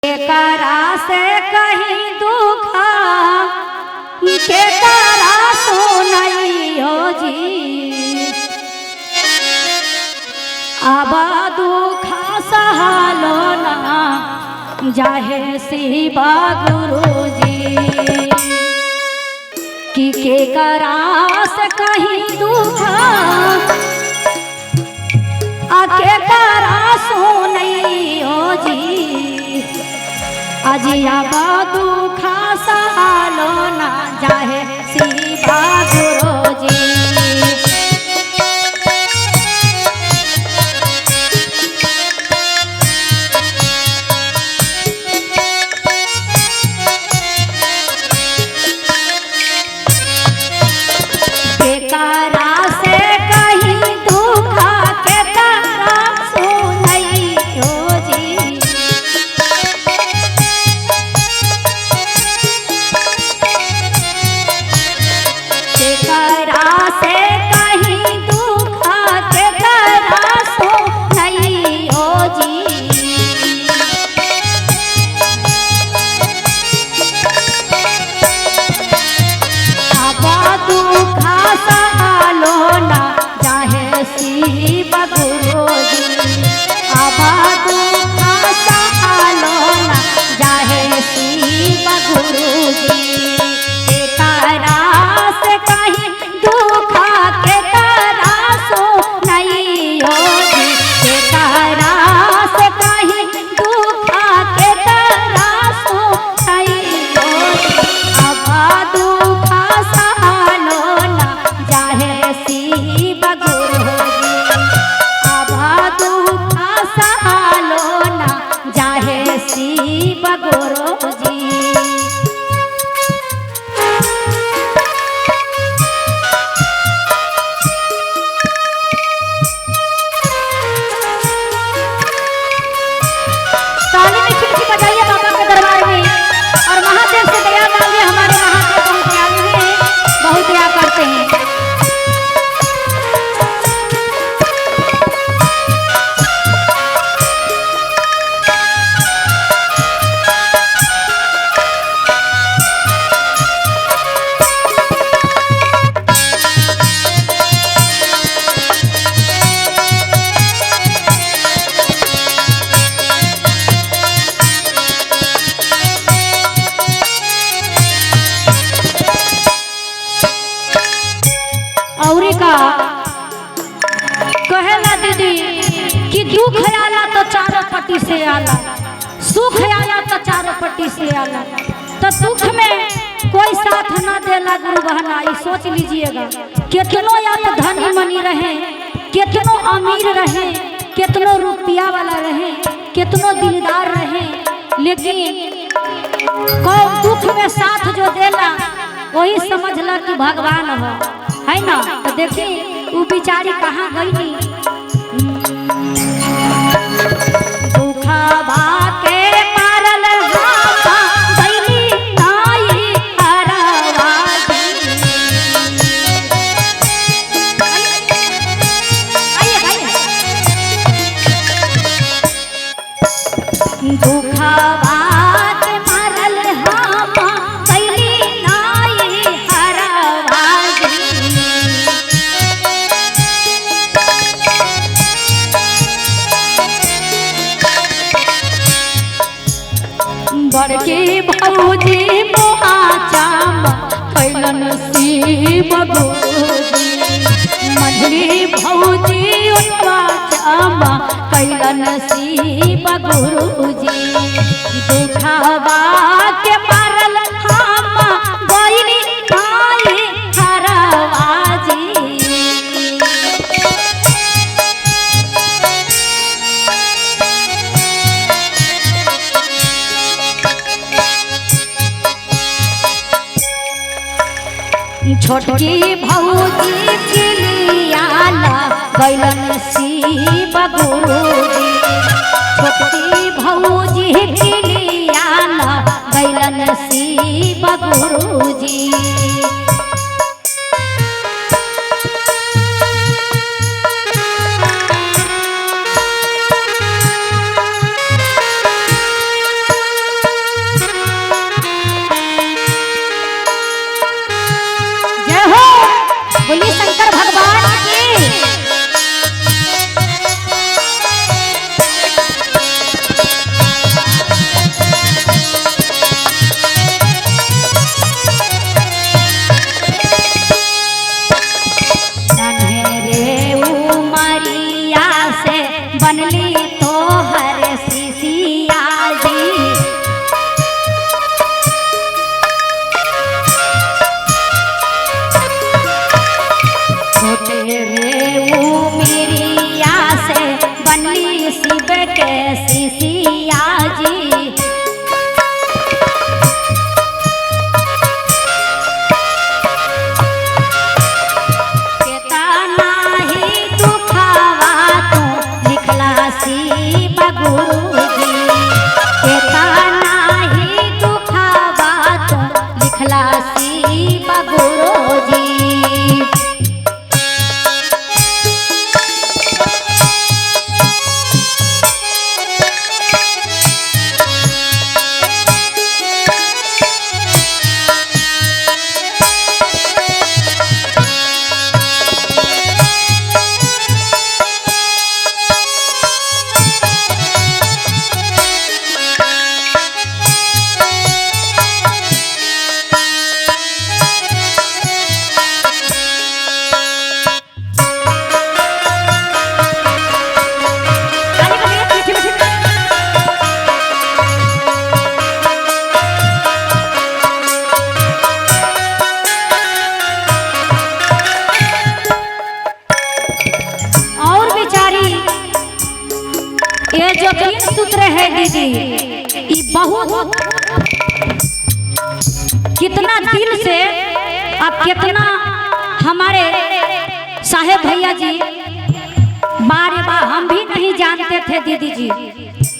केकरा से कहीं दुखा केकरा सुनई हो जी। अब दुखा सहलो ना जाहे शिवा गुरु जी। कि केकरा से कहीं दुखा केकरा सुनई हो जी। अजिया दुखा सहलो ना जाहे शिवा गुरु जी। कहेला दीदी कि दुख आला तो चारों पट्टी से आला, सुख आला तो चारों पट्टी से आला। तो दुख में कोई साथ न देला गुरु बहना, ये सोच लीजिएगा। कितनो आप धनी मनी रहे, कितनो अमीर रहे, कितनो रुपया वाला रहे, कितनो दिलदार रहे, लेकिन कोई दुख में साथ जो देला वही समझला कि भगवान है ना। तो देखिए वो बिचारी कहाँ गई। दुखवा के मारल गईली नाई हरवा दुखवा के मारल गईली नाई हरवा बड़के भौजी मोहाचाम कैलन शिव गुरुजी। मझली भौजी उत्पाचाम कैलन शिव गुरुजी। दुखवा के मारल हम गईली नाई हरवा जी। छोटकी भौजी चिलियाला गईलन शिव गुरुजी। छोटकी भौजी चिलियाला गईलन शिव गुरुजी। बहुत कितना दिल से अब कितना हमारे साहेब भैया जी बारे बार हम भी नहीं जानते थे दीदी जी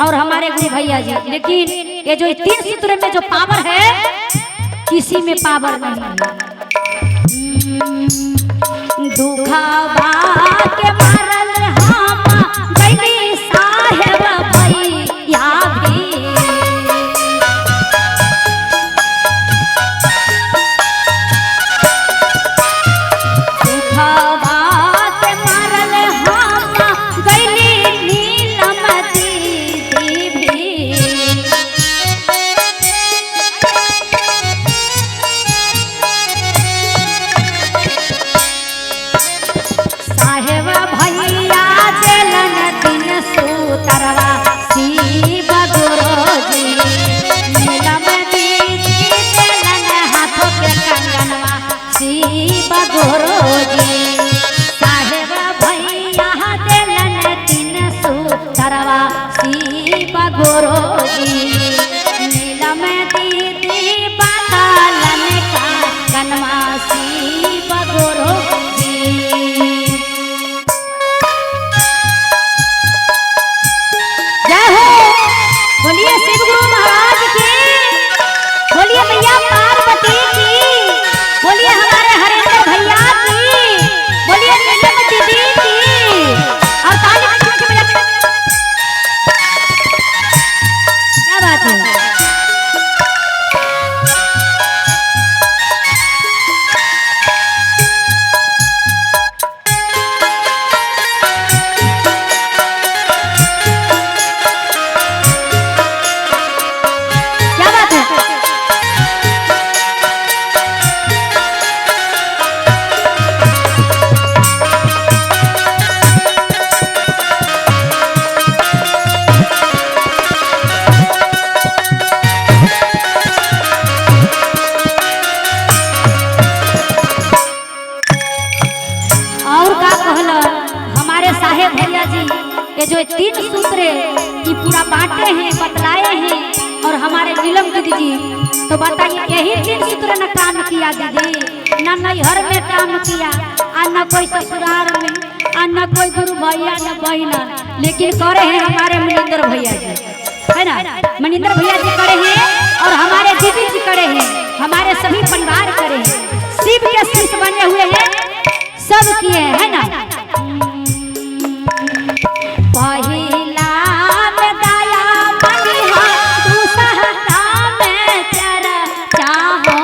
और हमारे गुरु भैया जी, लेकिन ये जो 3 सूत्र में जो पावर है किसी में पावर नहीं है। दुखवा के मारल हम गइली साहेब भैया भी, दुखवा के मारल हम गइली नीलम दीदी भी। साहेब भैया देलन 3 सूत्रवा शिव गुरुजी, नीलम दीदी देलन हाथों के कंगनवा शिव गुरुजी। साहेब भैया देलन 3 सूत्रवा शिव गुरुजी, नीलम दीदी बांधलन कंगनवा शिव गुरुजी। जय हो, बोलिए शिव गुरु महाराज की, बोलिए मैया पार्वती की, बोलिए हमारे हरेंद्र भैया की, बोलिए नीलम दीदी की। और ताली बजा क्या बात है। क्या बात है। और का कहल हमारे साहेब भैया जी ये जो 3 सूत्र ये पूरा बांटे हैं बतलाए हैं, और हमारे नीलम दीदी जी तो बताइए यही 3 सूत्र न काम किया दीदी, न नैहर में काम किया और न कोई ससुराल में और न कोई गुरु भैया न बहना, लेकिन करे हैं हमारे मनिंदर भैया जी, है ना। मनिंदर भैया जी करे हैं और हमारे दीदी जी करे हैं, हमारे सभी परिवार करे हैं, शिव के शिष्य बने हुए हैं, सब किए है ना। पहिला में दया मनिहा, दूसरा में चर्चा हो।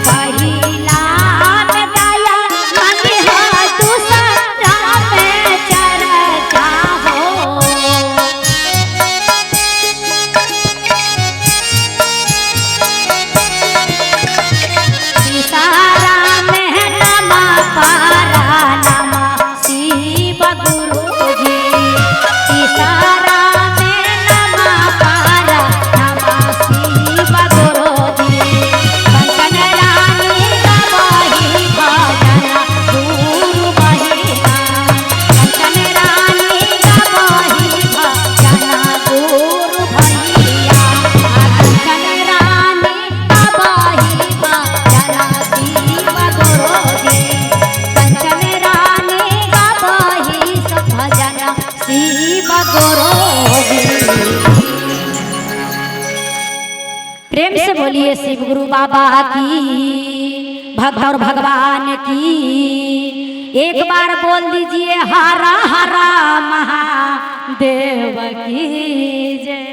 पहिला में दया मनिहा, दूसरा में चर्चा हो। सारा में नमा पारा नमा शिव गुरुजी, सारा में नमा पारा नमा शिव गुरुजी। कंचन रानी गवाही भजना गुरु बहिना, कंचन रानी गवाही भजना गुरु भैया, कंचन रानी गवाही भजना शिव गुरुजी, कंचन रानी गवाही सब भजना शिव गुरुजी। प्रेम से बोलिए शिव गुरु बाबा की, भक्त और भगवान की। एक बार बोल दीजिए हरा हरा महादेव की जय।